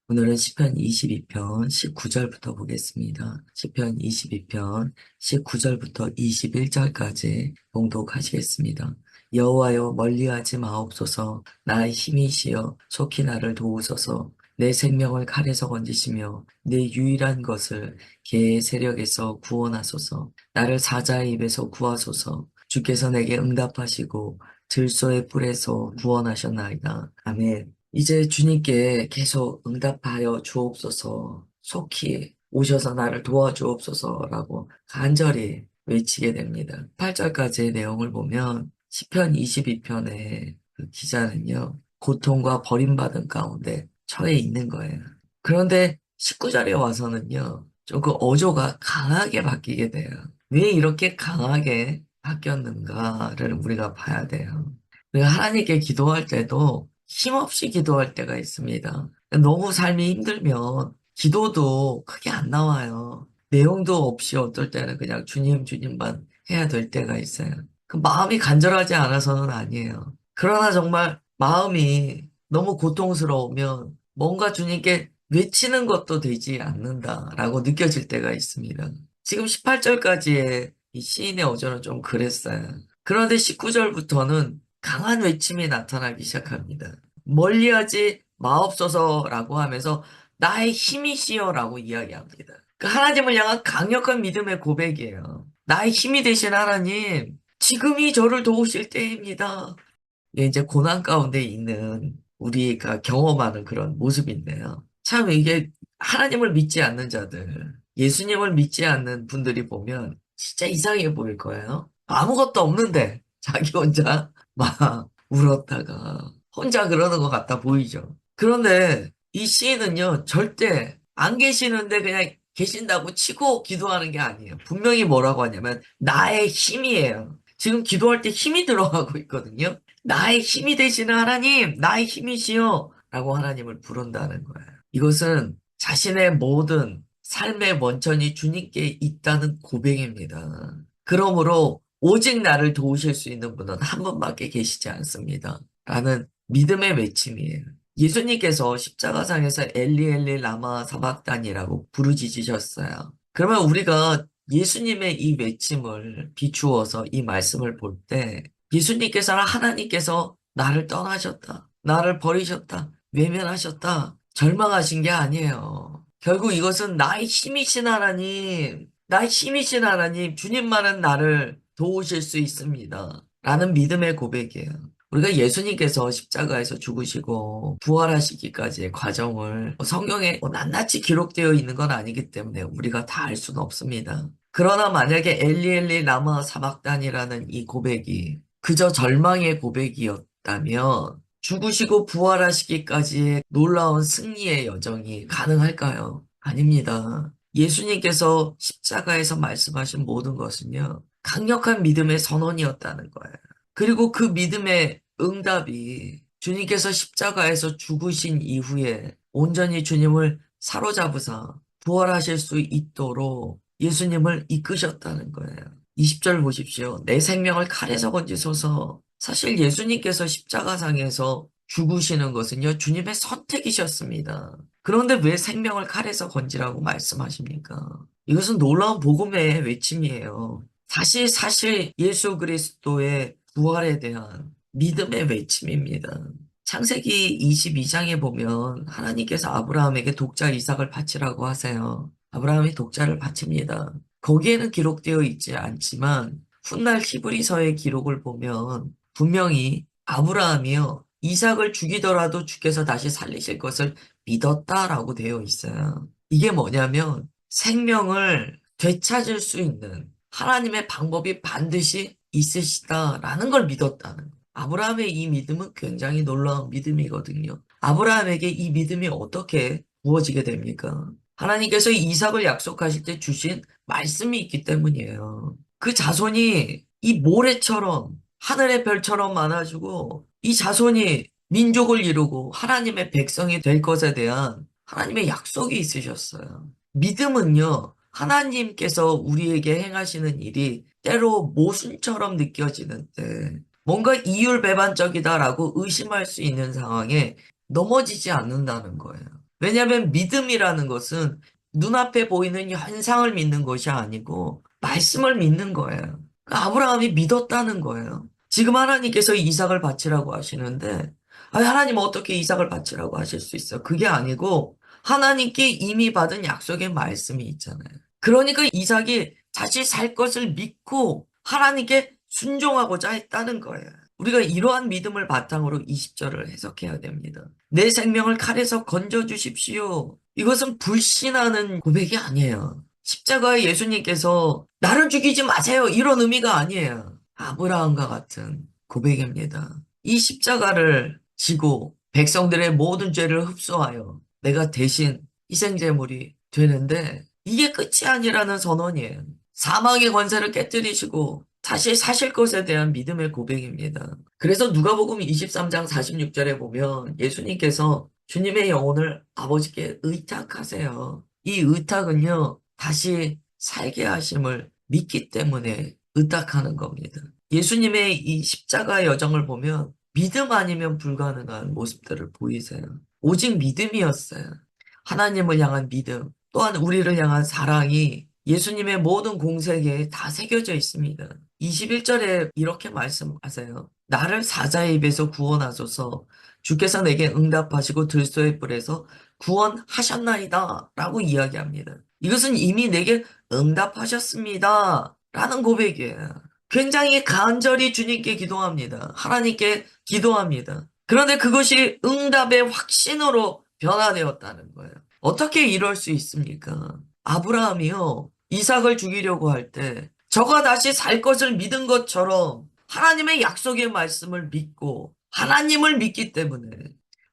오늘은 시편 22편 19절부터 보겠습니다. 시편 22편 19절부터 21절까지 봉독하시겠습니다. 여호와여 멀리하지 마옵소서. 나의 힘이시여 속히 나를 도우소서. 내 생명을 칼에서 건지시며 내 유일한 것을 개의 세력에서 구원하소서. 나를 사자의 입에서 구하소서. 주께서 내게 응답하시고 들소의 뿔에서 구원하셨나이다. 아멘. 이제 주님께 계속 응답하여 주옵소서, 속히 오셔서 나를 도와주옵소서라고 간절히 외치게 됩니다. 8절까지의 내용을 보면 시편 22편의 그 기자는요, 고통과 버림받은 가운데 처해 있는 거예요. 그런데 19절에 와서는요, 좀 그 어조가 강하게 바뀌게 돼요. 왜 이렇게 강하게 바뀌었는가를 우리가 봐야 돼요. 우리가 하나님께 기도할 때도 힘없이 기도할 때가 있습니다. 너무 삶이 힘들면 기도도 크게 안 나와요. 내용도 없이 어떨 때는 그냥 주님, 주님만 해야 될 때가 있어요. 그 마음이 간절하지 않아서는 아니에요. 그러나 정말 마음이 너무 고통스러우면 뭔가 주님께 외치는 것도 되지 않는다라고 느껴질 때가 있습니다. 지금 18절까지의 이 시인의 어조는 좀 그랬어요. 그런데 19절부터는 강한 외침이 나타나기 시작합니다. 멀리하지 마옵소서라고 하면서 나의 힘이시여라고 이야기합니다. 그 하나님을 향한 강력한 믿음의 고백이에요. 나의 힘이 되신 하나님, 지금이 저를 도우실 때입니다. 이제 고난 가운데 있는 우리가 경험하는 그런 모습인데요. 참 이게 하나님을 믿지 않는 자들, 예수님을 믿지 않는 분들이 보면 진짜 이상해 보일 거예요. 아무것도 없는데 자기 혼자 막 울었다가 혼자 그러는 것 같아 보이죠. 그런데 이 시인은요, 절대 안 계시는데 그냥 계신다고 치고 기도하는 게 아니에요. 분명히 뭐라고 하냐면 나의 힘이에요. 지금 기도할 때 힘이 들어가고 있거든요. 나의 힘이 되시는 하나님, 나의 힘이시여 라고 하나님을 부른다는 거예요. 이것은 자신의 모든 삶의 원천이 주님께 있다는 고백입니다. 그러므로 오직 나를 도우실 수 있는 분은 한 분밖에 계시지 않습니다. 라는 믿음의 외침이에요. 예수님께서 십자가상에서 엘리 엘리 라마 사박단이라고 부르짖으셨어요. 그러면 우리가 예수님의 이 외침을 비추어서 이 말씀을 볼 때 예수님께서는 하나님께서 나를 떠나셨다, 나를 버리셨다, 외면하셨다, 절망하신 게 아니에요. 결국 이것은 나의 힘이신 하나님, 나의 힘이신 하나님, 주님만은 나를 도우실 수 있습니다. 라는 믿음의 고백이에요. 우리가 예수님께서 십자가에서 죽으시고 부활하시기까지의 과정을 성경에 낱낱이 기록되어 있는 건 아니기 때문에 우리가 다 알 수는 없습니다. 그러나 만약에 엘리 라마 사박단이라는 이 고백이 그저 절망의 고백이었다면 죽으시고 부활하시기까지의 놀라운 승리의 여정이 가능할까요? 아닙니다. 예수님께서 십자가에서 말씀하신 모든 것은요, 강력한 믿음의 선언이었다는 거예요. 그리고 그 믿음의 응답이 주님께서 십자가에서 죽으신 이후에 온전히 주님을 사로잡으사 부활하실 수 있도록 예수님을 이끄셨다는 거예요. 20절 보십시오. 내 생명을 칼에서 건지소서. 사실 예수님께서 십자가상에서 죽으시는 것은요, 주님의 선택이셨습니다. 그런데 왜 생명을 칼에서 건지라고 말씀하십니까? 이것은 놀라운 복음의 외침이에요. 사실 예수 그리스도의 부활에 대한 믿음의 외침입니다. 창세기 22장에 보면 하나님께서 아브라함에게 독자 이삭을 바치라고 하세요. 아브라함이 독자를 바칩니다. 거기에는 기록되어 있지 않지만 훗날 히브리서의 기록을 보면 분명히 아브라함이요, 이삭을 죽이더라도 주께서 다시 살리실 것을 믿었다라고 되어 있어요. 이게 뭐냐면 생명을 되찾을 수 있는 하나님의 방법이 반드시 있으시다라는 걸 믿었다는 거예요. 아브라함의 이 믿음은 굉장히 놀라운 믿음이거든요. 아브라함에게 이 믿음이 어떻게 부어지게 됩니까? 하나님께서 이삭을 약속하실 때 주신 말씀이 있기 때문이에요. 그 자손이 이 모래처럼 하늘의 별처럼 많아지고 이 자손이 민족을 이루고 하나님의 백성이 될 것에 대한 하나님의 약속이 있으셨어요. 믿음은요, 하나님께서 우리에게 행하시는 일이 때로 모순처럼 느껴지는데 뭔가 이율배반적이다라고 의심할 수 있는 상황에 넘어지지 않는다는 거예요. 왜냐하면 믿음이라는 것은 눈앞에 보이는 현상을 믿는 것이 아니고 말씀을 믿는 거예요. 그러니까 아브라함이 믿었다는 거예요. 지금 하나님께서 이삭을 바치라고 하시는데, 하나님 어떻게 이삭을 바치라고 하실 수 있어요? 그게 아니고 하나님께 이미 받은 약속의 말씀이 있잖아요. 그러니까 이삭이 자신 살 것을 믿고 하나님께 순종하고자 했다는 거예요. 우리가 이러한 믿음을 바탕으로 20절을 해석해야 됩니다. 내 생명을 칼에서 건져 주십시오. 이것은 불신하는 고백이 아니에요. 십자가에 예수님께서 나를 죽이지 마세요. 이런 의미가 아니에요. 아브라함과 같은 고백입니다. 이 십자가를 지고 백성들의 모든 죄를 흡수하여 내가 대신 희생제물이 되는데 이게 끝이 아니라는 선언이에요. 사망의 권세를 깨뜨리시고 다시 사실 것에 대한 믿음의 고백입니다. 그래서 누가복음 23장 46절에 보면 예수님께서 주님의 영혼을 아버지께 의탁하세요. 이 의탁은요, 다시 살게 하심을 믿기 때문에 의탁하는 겁니다. 예수님의 이 십자가 여정을 보면 믿음 아니면 불가능한 모습들을 보이세요. 오직 믿음이었어요. 하나님을 향한 믿음, 또한 우리를 향한 사랑이 예수님의 모든 공생애에 다 새겨져 있습니다. 21절에 이렇게 말씀하세요. 나를 사자의 입에서 구원하소서. 주께서 내게 응답하시고 들소의 뿔에서 구원하셨나이다. 라고 이야기합니다. 이것은 이미 내게 응답하셨습니다. 라는 고백이에요. 굉장히 간절히 주님께 기도합니다. 하나님께 기도합니다. 그런데 그것이 응답의 확신으로 변화되었다는 거예요. 어떻게 이럴 수 있습니까? 아브라함이요, 이삭을 죽이려고 할 때, 저가 다시 살 것을 믿은 것처럼 하나님의 약속의 말씀을 믿고 하나님을 믿기 때문에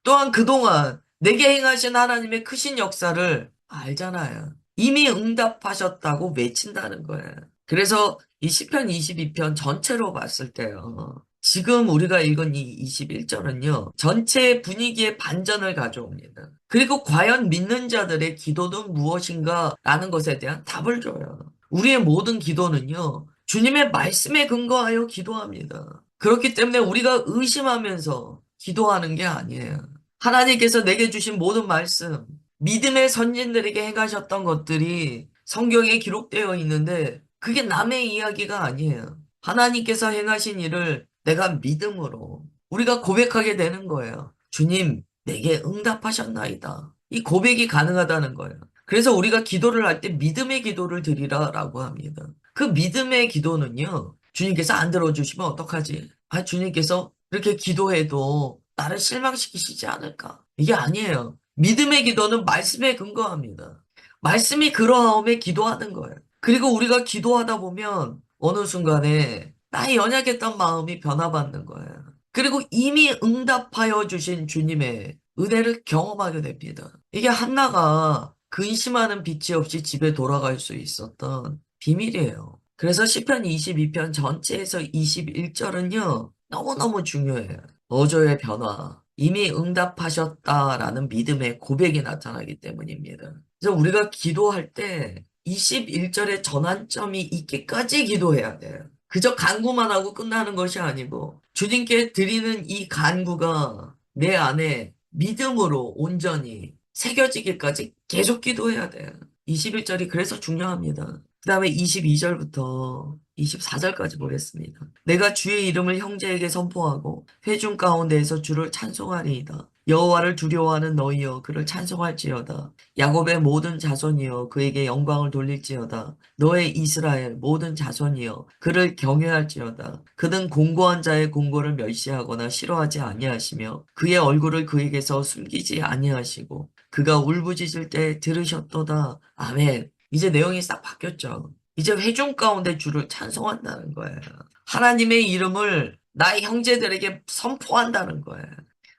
또한 그동안 내게 행하신 하나님의 크신 역사를 알잖아요. 이미 응답하셨다고 외친다는 거예요. 그래서 이 시편 22편 전체로 봤을 때요. 지금 우리가 읽은 이 21절은요. 전체 분위기의 반전을 가져옵니다. 그리고 과연 믿는 자들의 기도는 무엇인가 라는 것에 대한 답을 줘요. 우리의 모든 기도는요. 주님의 말씀에 근거하여 기도합니다. 그렇기 때문에 우리가 의심하면서 기도하는 게 아니에요. 하나님께서 내게 주신 모든 말씀, 믿음의 선진들에게 행하셨던 것들이 성경에 기록되어 있는데 그게 남의 이야기가 아니에요. 하나님께서 행하신 일을 내가 믿음으로 우리가 고백하게 되는 거예요. 주님, 내게 응답하셨나이다. 이 고백이 가능하다는 거예요. 그래서 우리가 기도를 할 때 믿음의 기도를 드리라라고 합니다. 그 믿음의 기도는요, 주님께서 안 들어주시면 어떡하지? 주님께서 이렇게 기도해도 나를 실망시키시지 않을까? 이게 아니에요. 믿음의 기도는 말씀에 근거합니다. 말씀이 그러하오매 기도하는 거예요. 그리고 우리가 기도하다 보면 어느 순간에 나의 연약했던 마음이 변화받는 거예요. 그리고 이미 응답하여 주신 주님의 은혜를 경험하게 됩니다. 이게 한나가 근심하는 빛이 없이 집에 돌아갈 수 있었던 비밀이에요. 그래서 시편 22편 전체에서 21절은요, 너무너무 중요해요. 어조의 변화, 이미 응답하셨다라는 믿음의 고백이 나타나기 때문입니다. 그래서 우리가 기도할 때 21절의 전환점이 있기까지 기도해야 돼요. 그저 간구만 하고 끝나는 것이 아니고 주님께 드리는 이 간구가 내 안에 믿음으로 온전히 새겨지기까지 계속 기도해야 돼요. 21절이 그래서 중요합니다. 그 다음에 22절부터 24절까지 보겠습니다. 내가 주의 이름을 형제에게 선포하고 회중 가운데에서 주를 찬송하리이다. 여호와를 두려워하는 너희여 그를 찬송할지어다. 야곱의 모든 자손이여 그에게 영광을 돌릴지어다. 너의 이스라엘 모든 자손이여 그를 경외할지어다. 그는 공고한 자의 공고를 멸시하거나 싫어하지 아니하시며 그의 얼굴을 그에게서 숨기지 아니하시고 그가 울부짖을 때 들으셨도다. 아멘. 이제 내용이 싹 바뀌었죠. 이제 회중 가운데 주를 찬송한다는 거예요. 하나님의 이름을 나의 형제들에게 선포한다는 거예요.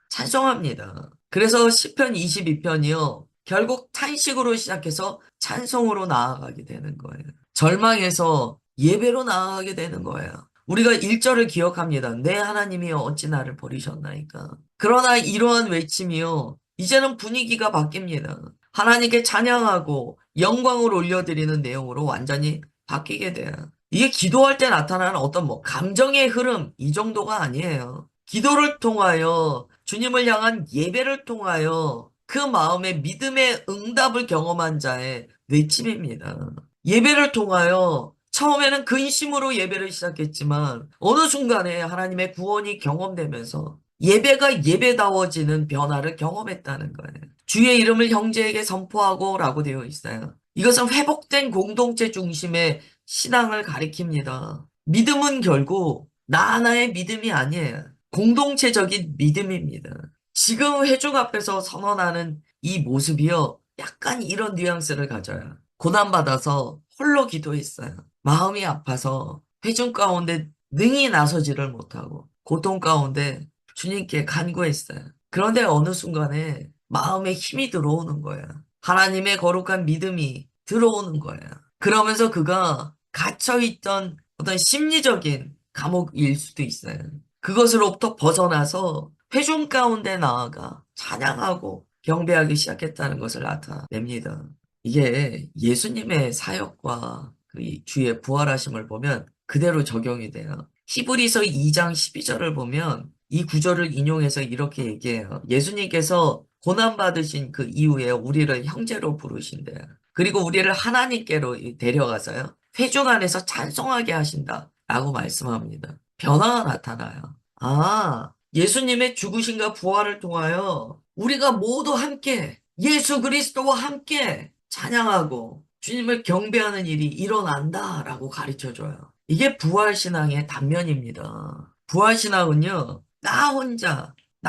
찬송합니다. 그래서 시편 22편이요. 결국 탄식으로 시작해서 찬송으로 나아가게 되는 거예요. 절망에서 예배로 나아가게 되는 거예요. 우리가 1절을 기억합니다. 내 하나님이여 어찌 나를 버리셨나이까. 그러나 이러한 외침이요. 이제는 분위기가 바뀝니다. 하나님께 찬양하고 영광을 올려드리는 내용으로 완전히 바뀌게 돼요. 이게 기도할 때 나타나는 어떤 감정의 흐름 이 정도가 아니에요. 기도를 통하여 주님을 향한 예배를 통하여 그 마음의 믿음의 응답을 경험한 자의 외침입니다. 예배를 통하여 처음에는 근심으로 예배를 시작했지만 어느 순간에 하나님의 구원이 경험되면서 예배가 예배다워지는 변화를 경험했다는 거예요. 주의 이름을 형제에게 선포하고 라고 되어 있어요. 이것은 회복된 공동체 중심의 신앙을 가리킵니다. 믿음은 결국 나 하나의 믿음이 아니에요. 공동체적인 믿음입니다. 지금 회중 앞에서 선언하는 이 모습이요. 약간 이런 뉘앙스를 가져요. 고난받아서 홀로 기도했어요. 마음이 아파서 회중 가운데 능히 나서지를 못하고 고통 가운데 주님께 간구했어요. 그런데 어느 순간에 마음에 힘이 들어오는 거예요. 하나님의 거룩한 믿음이 들어오는 거예요. 그러면서 그가 갇혀있던 어떤 심리적인 감옥일 수도 있어요. 그것으로부터 벗어나서 회중 가운데 나아가 찬양하고 경배하기 시작했다는 것을 나타냅니다. 이게 예수님의 사역과 그 주의 부활하심을 보면 그대로 적용이 돼요. 히브리서 2장 12절을 보면 이 구절을 인용해서 이렇게 얘기해요. 예수님께서 고난받으신 그 이후에 우리를 형제로 부르신대요. 그리고 우리를 하나님께로 데려가서요. 회중 안에서 찬송하게 하신다. 라고 말씀합니다. 변화가 나타나요. 아, 예수님의 죽으심과 부활을 통하여 우리가 모두 함께 예수 그리스도와 함께 찬양하고 주님을 경배하는 일이 일어난다라고 가르쳐줘요. 이게 부활신앙의 단면입니다. 부활신앙은요, 나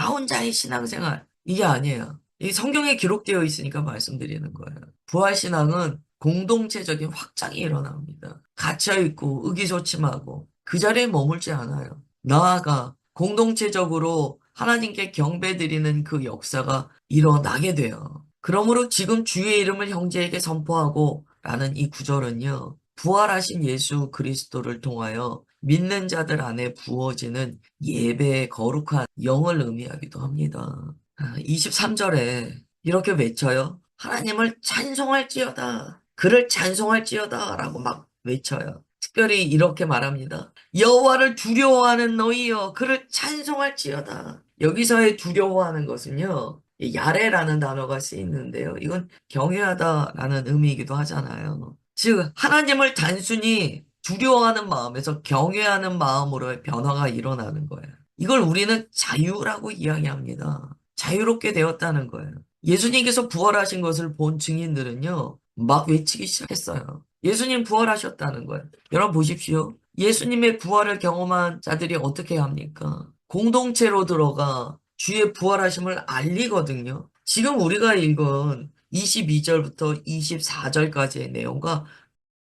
혼자의 신앙생활, 이게 아니에요. 이 성경에 기록되어 있으니까 말씀드리는 거예요. 부활신앙은 공동체적인 확장이 일어납니다. 갇혀있고 의기소침하고 그 자리에 머물지 않아요. 나아가 공동체적으로 하나님께 경배드리는 그 역사가 일어나게 돼요. 그러므로 지금 주의 이름을 형제에게 선포하고 라는 이 구절은요. 부활하신 예수 그리스도를 통하여 믿는 자들 안에 부어지는 예배의 거룩한 영을 의미하기도 합니다. 23절에 이렇게 외쳐요. 하나님을 찬송할지어다. 그를 찬송할지어다. 라고 막 외쳐요. 특별히 이렇게 말합니다. 여호와를 두려워하는 너희여 그를 찬송할지어다. 여기서의 두려워하는 것은요. 이 야레라는 단어가 쓰이는데요. 이건 경외하다라는 의미이기도 하잖아요. 즉 하나님을 단순히 두려워하는 마음에서 경외하는 마음으로의 변화가 일어나는 거예요. 이걸 우리는 자유라고 이야기합니다. 자유롭게 되었다는 거예요. 예수님께서 부활하신 것을 본 증인들은요. 막 외치기 시작했어요. 예수님 부활하셨다는 거예요. 여러분 보십시오. 예수님의 부활을 경험한 자들이 어떻게 합니까? 공동체로 들어가 주의 부활하심을 알리거든요. 지금 우리가 읽은 22절부터 24절까지의 내용과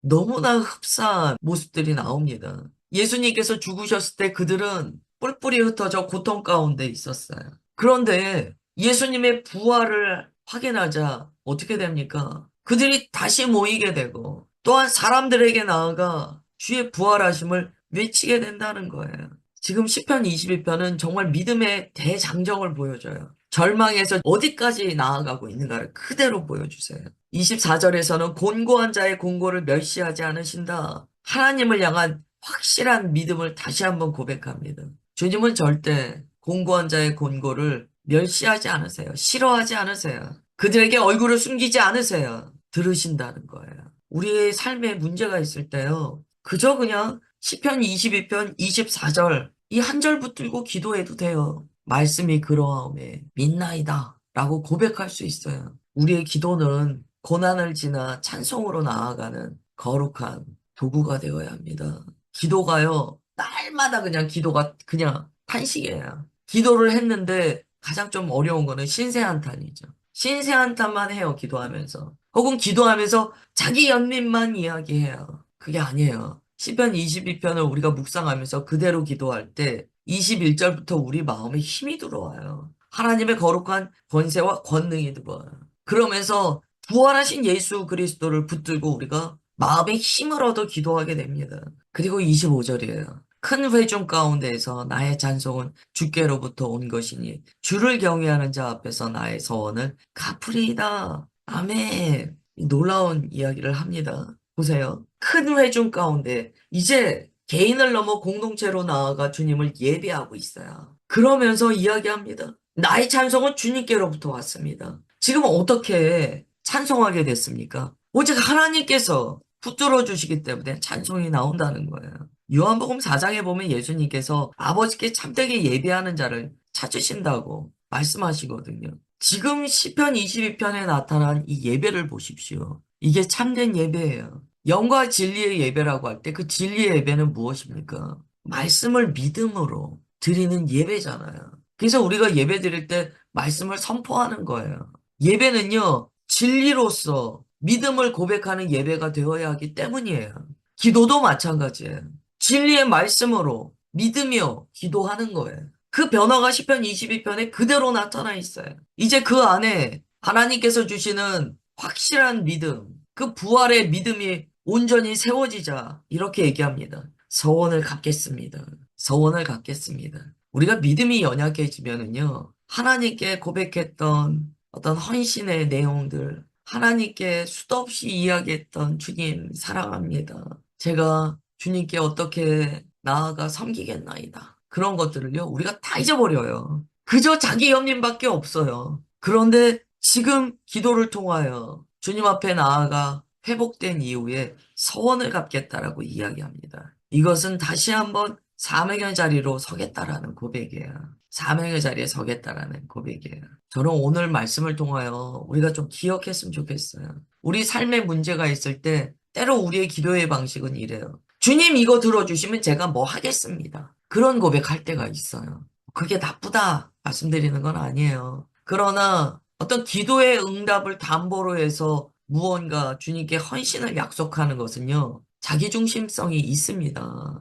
너무나 흡사한 모습들이 나옵니다. 예수님께서 죽으셨을 때 그들은 뿔뿔이 흩어져 고통 가운데 있었어요. 그런데 예수님의 부활을 확인하자 어떻게 됩니까? 그들이 다시 모이게 되고 또한 사람들에게 나아가 주의 부활하심을 외치게 된다는 거예요. 지금 시편 22편은 정말 믿음의 대장정을 보여줘요. 절망에서 어디까지 나아가고 있는가를 그대로 보여주세요. 24절에서는 곤고한 자의 곤고를 멸시하지 않으신다. 하나님을 향한 확실한 믿음을 다시 한번 고백합니다. 주님은 절대 곤고한 자의 곤고를 멸시하지 않으세요. 싫어하지 않으세요. 그들에게 얼굴을 숨기지 않으세요. 들으신다는 거예요. 우리의 삶에 문제가 있을 때요. 그저 그냥 시편 22편 24절 이 한 절 붙들고 기도해도 돼요. 말씀이 그러하오매 믿나이다 라고 고백할 수 있어요. 우리의 기도는 고난을 지나 찬송으로 나아가는 거룩한 도구가 되어야 합니다. 기도가요, 날마다 그냥 기도가 그냥 탄식이에요. 기도를 했는데 가장 좀 어려운 거는 신세한탄이죠. 신세한탄만 해요, 기도하면서. 혹은 기도하면서 자기 연민만 이야기해요. 그게 아니에요. 시편 22편을 우리가 묵상하면서 그대로 기도할 때 21절부터 우리 마음에 힘이 들어와요. 하나님의 거룩한 권세와 권능이 들어와요. 그러면서 부활하신 예수 그리스도를 붙들고 우리가 마음의 힘을 얻어 기도하게 됩니다. 그리고 25절이에요. 큰 회중 가운데에서 나의 찬송은 주께로부터 온 것이니 주를 경외하는 자 앞에서 나의 서원을 갚으리이다. 아멘. 놀라운 이야기를 합니다. 보세요. 큰 회중 가운데 이제 개인을 넘어 공동체로 나아가 주님을 예배하고 있어요. 그러면서 이야기합니다. 나의 찬송은 주님께로부터 왔습니다. 지금 어떻게 찬송하게 됐습니까? 오직 하나님께서 붙들어 주시기 때문에 찬송이 나온다는 거예요. 요한복음 4장에 보면 예수님께서 아버지께 참되게 예배하는 자를 찾으신다고 말씀하시거든요. 지금 시편 22편에 나타난 이 예배를 보십시오. 이게 참된 예배예요. 영과 진리의 예배라고 할 때 그 진리의 예배는 무엇입니까? 말씀을 믿음으로 드리는 예배잖아요. 그래서 우리가 예배 드릴 때 말씀을 선포하는 거예요. 예배는요, 진리로서 믿음을 고백하는 예배가 되어야 하기 때문이에요. 기도도 마찬가지예요. 진리의 말씀으로 믿으며 기도하는 거예요. 그 변화가 시편 22편에 그대로 나타나 있어요. 이제 그 안에 하나님께서 주시는 확실한 믿음, 그 부활의 믿음이 온전히 세워지자 이렇게 얘기합니다. 서원을 갖겠습니다. 서원을 갖겠습니다. 우리가 믿음이 연약해지면은요, 하나님께 고백했던 어떤 헌신의 내용들, 하나님께 수도 없이 이야기했던 주님 사랑합니다. 제가 주님께 어떻게 나아가 섬기겠나이다. 그런 것들을요, 우리가 다 잊어버려요. 그저 자기 연민밖에 없어요. 그런데 지금 기도를 통하여 주님 앞에 나아가 회복된 이후에 서원을 갚겠다라고 이야기합니다. 이것은 다시 한번 사명의 자리로 서겠다라는 고백이에요. 사명의 자리에 서겠다라는 고백이에요. 저는 오늘 말씀을 통하여 우리가 좀 기억했으면 좋겠어요. 우리 삶에 문제가 있을 때 때로 우리의 기도의 방식은 이래요. 주님 이거 들어주시면 제가 뭐 하겠습니다. 그런 고백할 때가 있어요. 그게 나쁘다 말씀드리는 건 아니에요. 그러나 어떤 기도의 응답을 담보로 해서 무언가 주님께 헌신을 약속하는 것은요, 자기중심성이 있습니다.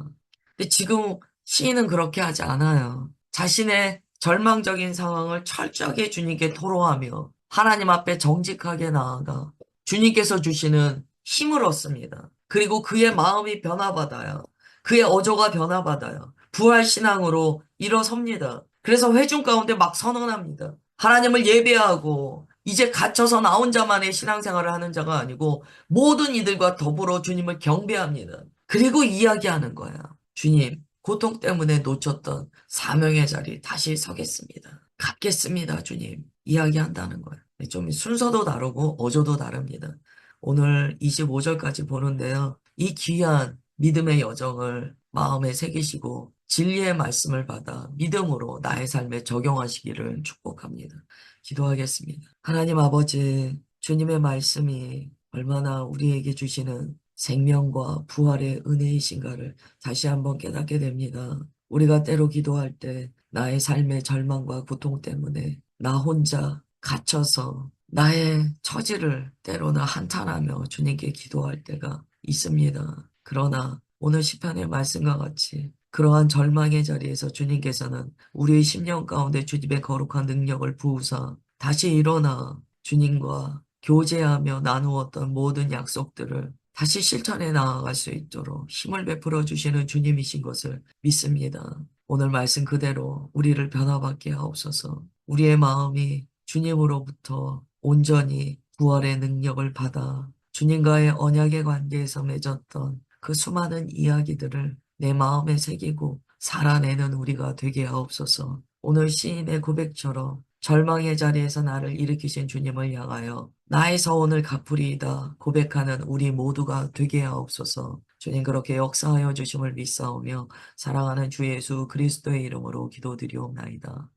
근데 지금 시인은 그렇게 하지 않아요. 자신의 절망적인 상황을 철저하게 주님께 토로하며 하나님 앞에 정직하게 나아가 주님께서 주시는 힘을 얻습니다. 그리고 그의 마음이 변화받아요. 그의 어조가 변화받아요. 부활신앙으로 일어섭니다. 그래서 회중 가운데 막 선언합니다. 하나님을 예배하고 이제 갇혀서 나 혼자만의 신앙생활을 하는 자가 아니고 모든 이들과 더불어 주님을 경배합니다. 그리고 이야기하는 거야. 주님, 고통 때문에 놓쳤던 사명의 자리 다시 서겠습니다. 갖겠습니다, 주님. 이야기한다는 거예요. 좀 순서도 다르고 어조도 다릅니다. 오늘 25절까지 보는데요. 이 귀한 믿음의 여정을 마음에 새기시고 진리의 말씀을 받아 믿음으로 나의 삶에 적용하시기를 축복합니다. 기도하겠습니다. 하나님 아버지, 주님의 말씀이 얼마나 우리에게 주시는 생명과 부활의 은혜이신가를 다시 한번 깨닫게 됩니다. 우리가 때로 기도할 때 나의 삶의 절망과 고통 때문에 나 혼자 갇혀서 나의 처지를 때로는 한탄하며 주님께 기도할 때가 있습니다. 그러나 오늘 시편의 말씀과 같이 그러한 절망의 자리에서 주님께서는 우리의 심령 가운데 주님의 거룩한 능력을 부으사 다시 일어나 주님과 교제하며 나누었던 모든 약속들을 다시 실천해 나아갈 수 있도록 힘을 베풀어 주시는 주님이신 것을 믿습니다. 오늘 말씀 그대로 우리를 변화받게 하옵소서. 우리의 마음이 주님으로부터 온전히 부활의 능력을 받아 주님과의 언약의 관계에서 맺었던 그 수많은 이야기들을 내 마음에 새기고 살아내는 우리가 되게 하옵소서. 오늘 시인의 고백처럼 절망의 자리에서 나를 일으키신 주님을 향하여 나의 서원을 갚으리이다 고백하는 우리 모두가 되게 하옵소서. 주님 그렇게 역사하여 주심을 믿사오며 사랑하는 주 예수 그리스도의 이름으로 기도드리옵나이다.